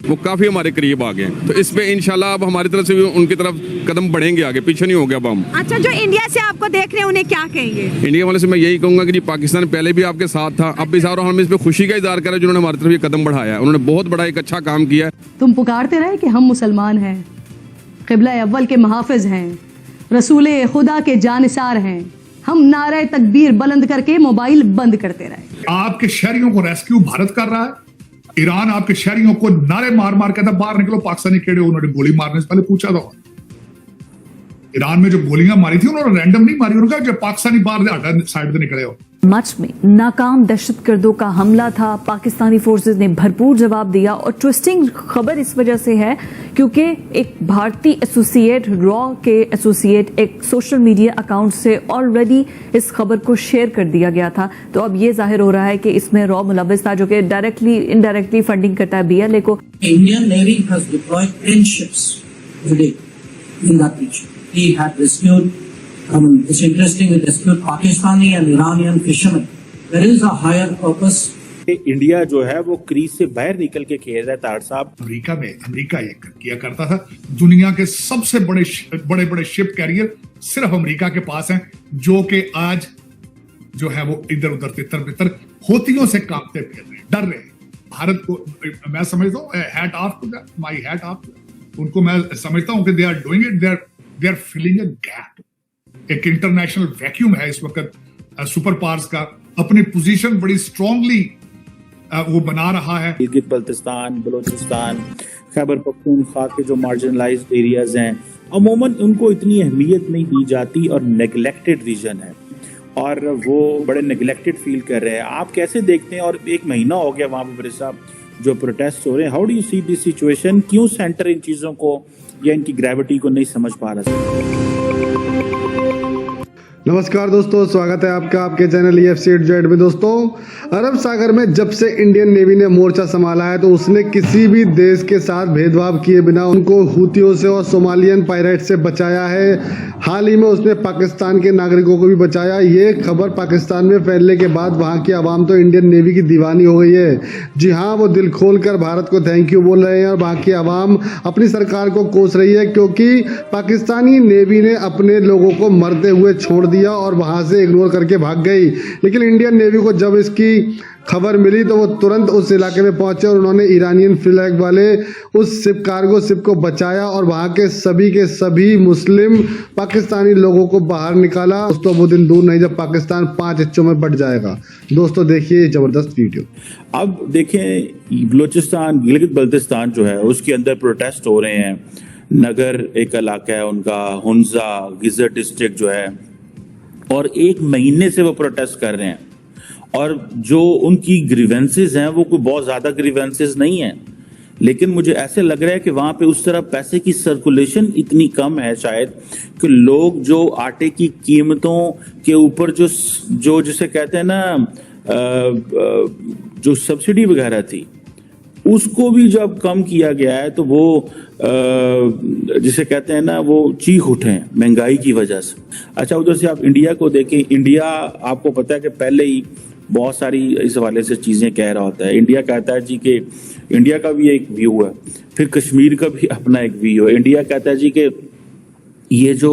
वो काफी हमारे करीब आ गए। तो इस पे इंशाल्लाह अब हमारी तरफ से भी उनकी तरफ कदम बढ़ेंगे, आगे पीछे नहीं हो गया अब हम। अच्छा, जो इंडिया से आपको देख रहे हैं उन्हें क्या कहेंगे? इंडिया वाले से मैं यही कहूंगा कि जी पाकिस्तान पहले भी आपके साथ था, अब भी साथ, और हम इस पे खुशी का इजहार करें जिन्होंने हमारी तरफ ये कदम बढ़ाया है। उन्होंने बहुत बड़ा एक अच्छा काम किया है। तुम पुकारते रहे कि हम मुसलमान हैं, क़िबला अव्वल के मुहाफ़िज़ हैं, रसूले खुदा के जानिसार हैं, हम नारे तकबीर बुलंद करके मोबाइल बंद करते रहे। आपके शहरियों को रेस्क्यू भारत कर रहा है। ईरान आपके शहरियों को नारे मार मार कहता बाहर निकलो, पाकिस्तानी खेड़े उन्होंने गोली मारने से पहले पूछा था। ईरान में जो गोलियां मारी थी उन्होंने रैंडम नहीं मारी, उन्होंने कहा जो पाकिस्तानी बाहर साइड पे निकले हो। मच में नाकाम दहशतगर्दों का हमला था, पाकिस्तानी फोर्सेस ने भरपूर जवाब दिया। और ट्विस्टिंग खबर इस वजह से है क्योंकि एक भारतीय एसोसिएट, रॉ के एसोसिएट, एक सोशल मीडिया अकाउंट से ऑलरेडी इस खबर को शेयर कर दिया गया था। तो अब ये जाहिर हो रहा है कि इसमें रॉ मुलव्विस था, जो कि डायरेक्टली इनडायरेक्टली फंडिंग करता है बीएलए को। Indian Navy has deployed 10 ships today in that region. He had rescued, it's interesting, we rescued Pakistani and Iranian fishermen. There is a higher purpose. India जो है वो crease से बाहर निकल के खेल रहा है। तार साहब, अमेरिका ये किया करता था। दुनिया के सबसे बड़े शिप कैरियर सिर्फ अमेरिका के पास हैं, जो कि आज जो है वो इधर उधर तितर बितर होतियों से कांपते फिर रहे, डर रहे हैं। भारत को मैं समझता हूँ hat off to that, my hat off, उनको मैं समझता हूँ कि they are doing it, they are filling a gap. एक इंटरनेशनल वैक्यूम है इस वक्त सुपर पावर्स का, अपनी पोजीशन बड़ी स्ट्रांगली वो बना रहा है। गिलगित बल्तिस्तान, बलोचिस्तान, खैबर पख्तूनख्वा के जो मार्जिनलाइज्ड एरियाज हैं, अमूमन उनको इतनी अहमियत नहीं दी जाती और नेग्लेक्टेड रीजन है और वो बड़े नेग्लेक्टेड फील कर रहे हैं। आप कैसे देखते हैं? और 1 महीना हो गया वहाँ पर साहब जो प्रोटेस्ट हो रहे हैं, how do you see this situation? क्यों सेंटर इन चीज़ों को या इनकी ग्रेविटी को नहीं समझ पा रहा? नमस्कार दोस्तों, स्वागत है आपका आपके चैनल EFC8Z में। दोस्तों, अरब सागर में जब से इंडियन नेवी ने मोर्चा संभाला है तो उसने किसी भी देश के साथ भेदभाव किए बिना उनको हूतियों से और सोमालियन पायरेट से बचाया है। हाल ही में उसने पाकिस्तान के नागरिकों को भी बचाया। ये खबर पाकिस्तान में फैलने के बाद वहाँ की आवाम तो इंडियन नेवी की दीवानी हो गई है। जी हाँ, वो दिल खोल कर भारत को थैंक यू बोल रहे हैं और वहाँ की आवाम अपनी सरकार को कोस रही है, क्योंकि पाकिस्तानी नेवी ने अपने लोगों को मरते हुए छोड़ दिया और वहां से इग्नोर करके भाग गई। लेकिन इंडियन नेवी को जब इसकी खबर मिली तो वो तुरंत उस इलाके में पहुंचे और उन्होंने ईरानियन फ्लैग वाले उस कार्गो शिप को बचाया और वहां के सभी मुस्लिम पाकिस्तानी लोगों को बाहर निकाला। दोस्तों, वो दिन दूर नहीं जब पाकिस्तान 5 हिस्सों में बट जाएगा। दोस्तों, देखिए ये जबरदस्त वीडियो। अब देखें, बलोचिस्तान, गिलगित बल्तिस्तान जो है उसके अंदर प्रोटेस्ट हो रहे हैं। नगर एक इलाका है उनका, हुंजा गिजर डिस्ट्रिक्ट जो है, और 1 महीने से वो प्रोटेस्ट कर रहे हैं। और जो उनकी ग्रीवेंसेस हैं वो कोई बहुत ज़्यादा ग्रीवेंसेस नहीं हैं, लेकिन मुझे ऐसे लग रहा है कि वहाँ पे उस तरह पैसे की सर्कुलेशन इतनी कम है शायद कि लोग जो आटे की कीमतों के ऊपर जो जिसे कहते हैं ना जो सब्सिडी वगैरह थी उसको भी जब कम किया गया है तो वो जिसे कहते हैं ना वो चीख उठे हैं महंगाई की वजह से। अच्छा, उधर से आप इंडिया को देखें। इंडिया आपको पता है कि पहले ही बहुत सारी इस हवाले से चीज़ें कह रहा होता है। इंडिया कहता है जी कि इंडिया का भी एक व्यू है, फिर कश्मीर का भी अपना एक व्यू है। इंडिया कहता है जी कि ये जो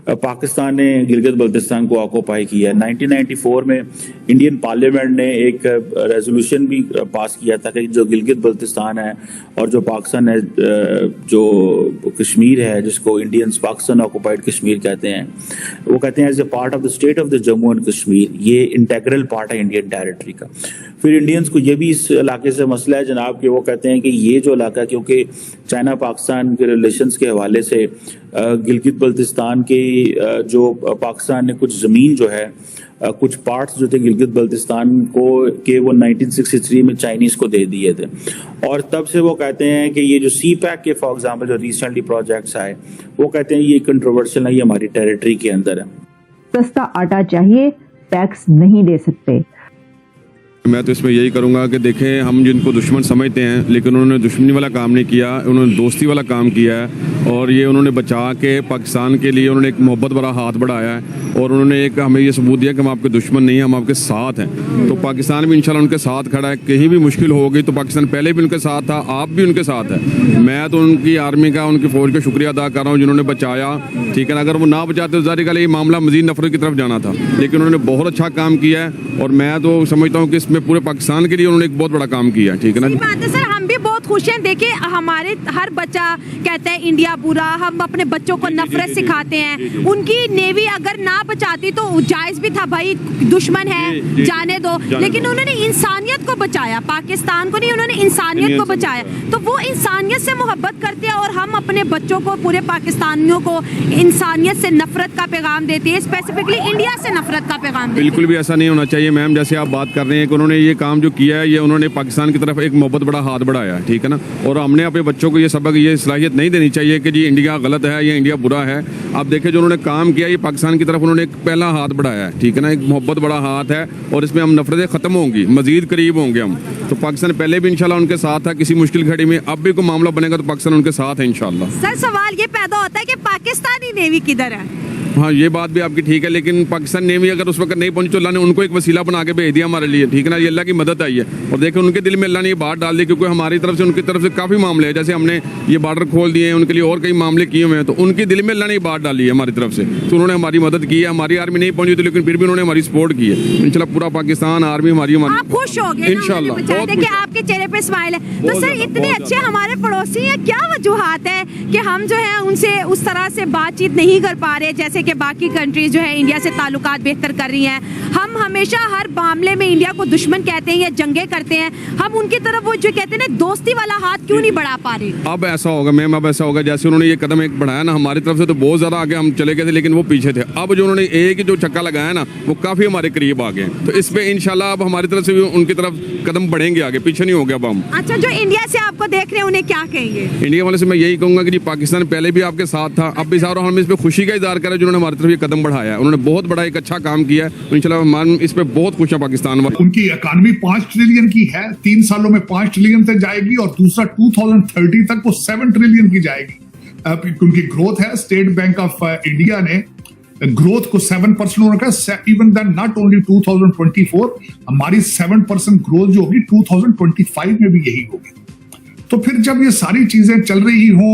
पाकिस्तान ने गिलगित बल्तिस्तान को ऑक्यूपाई किया है, 1994 में इंडियन पार्लियामेंट ने एक रेजोल्यूशन भी पास किया था कि जो गिलगित बल्तिस्तान है और जो पाकिस्तान है, जो कश्मीर है जिसको इंडियंस पाकिस्तान ऑक्यूपाइड कश्मीर कहते हैं, वो कहते हैं as a part of the state of the Jammu and Kashmir, ये इंटेग्रल पार्ट है इंडियन टेरिटरी का। फिर इंडियंस को ये भी इस इलाके से मसला है जनाब कि वो कहते हैं कि ये जो इलाका, क्योंकि चाइना पाकिस्तान के रिलेशंस के हवाले से गिलगित बल्तिस्तान के जो पाकिस्तान ने कुछ ज़मीन जो है, कुछ पार्ट्स जो थे गिलगित बल्तिस्तान को के वो 1963 में चाइनीज़ को दे दिए थे। और तब से वो कहते हैं कि ये जो CPEC के फॉर एग्जांपल जो रिसेंटली प्रोजेक्ट्स आए, वो कहते हैं ये कंट्रोवर्शियल है, ये हमारी टेरिटरी के अंदर है। सस्ता आटा चाहिए, टैक्स नहीं दे सकते। मैं तो इसमें यही करूंगा कि देखें, हम जिनको दुश्मन समझते हैं लेकिन उन्होंने दुश्मनी वाला काम नहीं किया, उन्होंने दोस्ती वाला काम किया है और ये उन्होंने बचा के पाकिस्तान के लिए उन्होंने एक मोहब्बत भरा हाथ बढ़ाया है और उन्होंने एक हमें ये सबूत दिया कि हम आपके दुश्मन नहीं हैं, हम आपके साथ हैं। तो पाकिस्तान भी इंशाल्लाह उनके साथ खड़ा है। कहीं भी मुश्किल होगी तो पाकिस्तान पहले भी उनके साथ था, आप भी उनके साथ है। मैं तो उनकी आर्मी का, उनकी फौज का शुक्रिया अदा कर रहा हूँ जिन्होंने बचाया, ठीक है ना। अगर वो ना बचाते तो ज़ाहिर ये मामला मजीद नफरत की तरफ जाना था, लेकिन उन्होंने बहुत अच्छा काम किया है और मैं तो समझता हूँ कि इसमें पूरे पाकिस्तान के लिए उन्होंने एक बहुत बड़ा काम किया है, ठीक है ना। सही बात है सर, हम भी बहुत खुश हैं। देखिए हमारे हर बच्चा कहता है इंडिया बुरा, हम अपने बच्चों को नफरत सिखाते हैं। उनकी नेवी अगर ना बचाती तो जायज भी था, भाई दुश्मन है जाने दो, लेकिन उन्होंने इंसानियत को बचाया, पाकिस्तान को नहीं, उन्होंने इंसानियत को बचाया। तो वो इंसानियत से मोहब्बत करते हैं और हम अपने बच्चों को, पूरे पाकिस्तानियों को इंसानियत से नफरत का पैगाम देते हैं, स्पेसिफिकली इंडिया से नफरत का पैगाम देते हैं। बिल्कुल भी ऐसा नहीं होना चाहिए मैम, जैसे आप बात कर रहे हैं कि उन्होंने ये काम जो किया है, ये उन्होंने पाकिस्तान की तरफ एक मोहब्बत बड़ा हाथ बढ़ाया, ठीक है ना। और हमने अपने बच्चों को ये सबक, ये सलाहियत नहीं देनी चाहिए कि जी इंडिया गलत है या इंडिया बुरा है। आप देखें जो उन्होंने काम किया, ये पाकिस्तान की तरफ उन्होंने एक पहला हाथ बढ़ाया है, ठीक है ना। एक मोहब्बत बड़ा हाथ है और इसमें हम नफरतें खत्म होंगी, मजीद करीब होंगे हम। तो पाकिस्तान पहले भी इंशाल्लाह उनके साथ था किसी मुश्किल घड़ी में, अब भी कोई मामला बनेगा तो पाकिस्तान उनके साथ है इंशाल्लाह। सर सवाल ये पैदा होता है कि पाकिस्तानी नेवी किधर है? हाँ, ये बात भी आपकी ठीक है, लेकिन पाकिस्तान नेवी अगर उस वक्त नहीं पहुंची तो अल्लाह ने उनको एक वसीला बना के भेज दिया हमारे लिए, ठीक है ना। ये अल्लाह की मदद आई है और देखो उनके दिल में अल्लाह ने ये बात डाल दी, क्योंकि हमारी तरफ से, उनकी तरफ से काफ़ी मामले हैं। जैसे हमने ये बॉर्डर खोल दिए हैं, उनके लिए और कई मामले किए हुए हैं, तो उनके दिल में अल्लाह ने ये बात डाली है हमारी तरफ से, तो उन्होंने हमारी मदद की है। हमारी आर्मी नहीं पहुंची थी, लेकिन फिर भी उन्होंने हमारी सपोर्ट की है। इंशाल्लाह पूरा पाकिस्तान आर्मी हमारी आप खुश हो गए इंशाल्लाह। देखिए आपके चेहरे पे स्माइल है। तो सर इतने अच्छे हमारे पड़ोसी हैं, क्या वजूहात है कि हम जो है उनसे उस तरह से बातचीत नहीं कर पा रहे जैसे कि बाकी कंट्रीज जो है इंडिया से ताल्लुकात बेहतर कर रही हैं? हम हमेशा हर मामले में इंडिया को दुश्मन कहते हैं या जंगे करते हैं, हम उनकी तरफ वो जो कहते हैं ना दोस्ती वाला हाथ क्यों नहीं बढ़ा पा रहे? अब ऐसा होगा मैम, अब ऐसा होगा जैसे उन्होंने ये कदम एक बढ़ाया ना हमारी तरफ से, तो बहुत ज़्यादा आगे हम चले गए थे, लेकिन वो पीछे थे। अब जो उन्होंने एक जो छक्का लगाया ना, वो काफ़ी हमारे करीब आ गए। तो इस पे इंशाल्लाह अब हमारी तरफ से भी उनकी तरफ कदम बढ़ेंगे आगे, पीछे नहीं हो गया अब हम। अच्छा, जो इंडिया से आपको देख रहे हैं उन्हें क्या कहेंगे? इंडिया वाले से मैं यही कहूँगा कि जी पाकिस्तान पहले भी आपके साथ था, अब भी साथ, और हम इस पर खुशी का इजहार करें जिन्होंने हमारी तरफ ये कदम बढ़ाया है। उन्होंने बहुत बड़ा एक अच्छा काम किया है, इंशाल्लाह हम इस पे बहुत खुश हैं पाकिस्तान वाले। उनकी इकोनॉमी 5 ट्रिलियन की है, 3 सालों में 5 ट्रिलियन तक जाएगी और दूसरा 2030 तक वो 7 ट्रिलियन की जाएगी। उनकी ग्रोथ है, स्टेट बैंक ऑफ इंडिया ने ग्रोथ को 7% रखा है। इवन देन नॉट ओनली 2024, हमारी 7% ग्रोथ जो होगी 2025 में भी यही होगी। तो फिर जब ये सारी चीजें चल रही हो,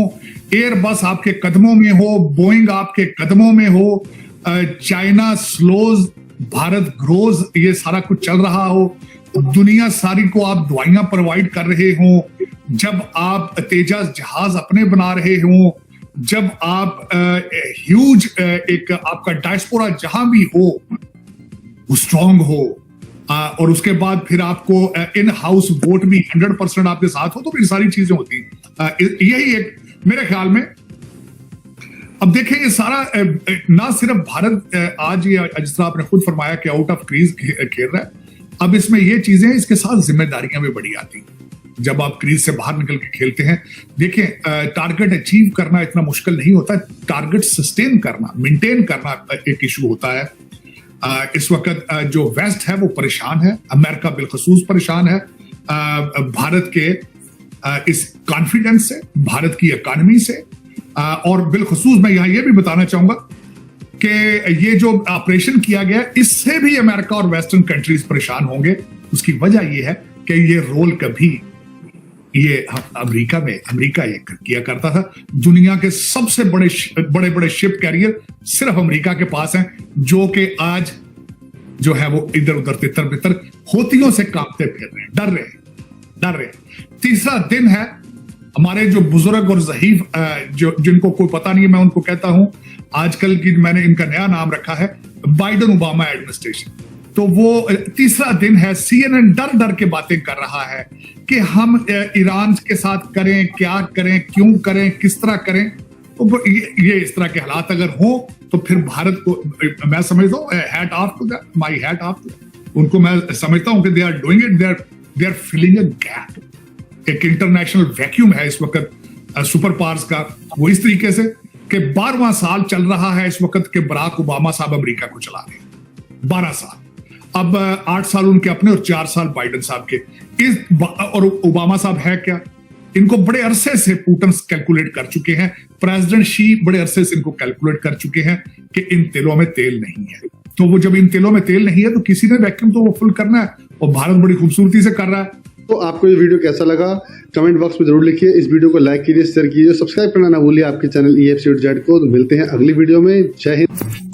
एयरबस आपके कदमों में हो, बोइंग आपके कदमों में हो, चाइना स्लोज भारत ग्रोज, ये सारा कुछ चल रहा हो, दुनिया सारी को आप दवाइयां प्रोवाइड कर रहे हो, जब आप तेजस जहाज अपने बना रहे हो, जब आप ह्यूज एक आपका डायस्पोरा जहां भी हो वो स्ट्रांग हो, और उसके बाद फिर आपको इन हाउस वोट भी 100% आपके साथ हो, तो फिर सारी चीजें होती हैं। यही एक मेरे ख्याल में। अब देखें ये सारा ना सिर्फ भारत आज ये जिस तरह आपने खुद फरमाया कि आउट ऑफ क्रीज खेल रहा है, अब इसमें ये चीजें, इसके साथ जिम्मेदारियां भी बड़ी आती हैं जब आप क्रीज से बाहर निकल के खेलते हैं। देखें टारगेट अचीव करना इतना मुश्किल नहीं होता, टारगेट सस्टेन करना, मेंटेन करना एक इशू होता है। इस वक्त जो वेस्ट है वो परेशान है, अमेरिका बिलखसूस परेशान है भारत के इस कॉन्फिडेंस से, भारत की इकॉनमी से, और बिलखसूस मैं यहां ये भी बताना चाहूंगा कि ये जो ऑपरेशन किया गया इससे भी अमेरिका और वेस्टर्न कंट्रीज परेशान होंगे। उसकी वजह ये है कि ये रोल कभी ये अमेरिका ये किया करता था। दुनिया के सबसे बड़े बड़े शिप कैरियर सिर्फ अमेरिका के पास हैं, जो कि आज जो है वो इधर उधर तितर बितर होतियों से कांपते फिर रहे हैं, डर रहे। तीसरा दिन है, हमारे जो बुजुर्ग और ज़हीफ जिनको कोई पता नहीं है, मैं उनको कहता हूं आजकल की, मैंने इनका नया नाम रखा है बाइडन ओबामा एडमिनिस्ट्रेशन। तो वो तीसरा दिन है, CNN डर के बातें कर रहा है कि हम ईरान के साथ करें, क्या करें, क्यों करें, किस तरह करें। तो ये इस तरह के हालात अगर हो तो फिर भारत को मैं समझता हूँ hat off to that, my hat off to, उनको मैं समझता हूँ कि they are doing it, they are filling a gap. एक इंटरनेशनल वैक्यूम है इस वक्त सुपर पावर्स का, वो इस तरीके से कि 12वां साल चल रहा है इस वक्त के बराक ओबामा साहब अमेरिका को चला रहे हैं, 12 साल। अब 8 साल उनके अपने और 4 साल बाइडन साहब के। और ओबामा साहब है क्या, इनको बड़े अरसे से पुतिन कैलकुलेट कर चुके हैं, प्रेसिडेंट शी बड़े अरसे से इनको कैलकुलेट कर चुके हैं कि इन तेलों में तेल नहीं है। तो वो जब इन तेलों में तेल नहीं है तो किसी ने वैक्यूम तो वो फुल करना है, और भारत बड़ी खूबसूरती से कर रहा है। तो आपको ये वीडियो कैसा लगा कमेंट बॉक्स में जरूर लिखिए। इस वीडियो को लाइक कीजिए, शेयर कीजिए, सब्सक्राइब करना ना भूलिए आपके चैनल EF Suite Z को। तो मिलते हैं अगली वीडियो में। जय हिंद।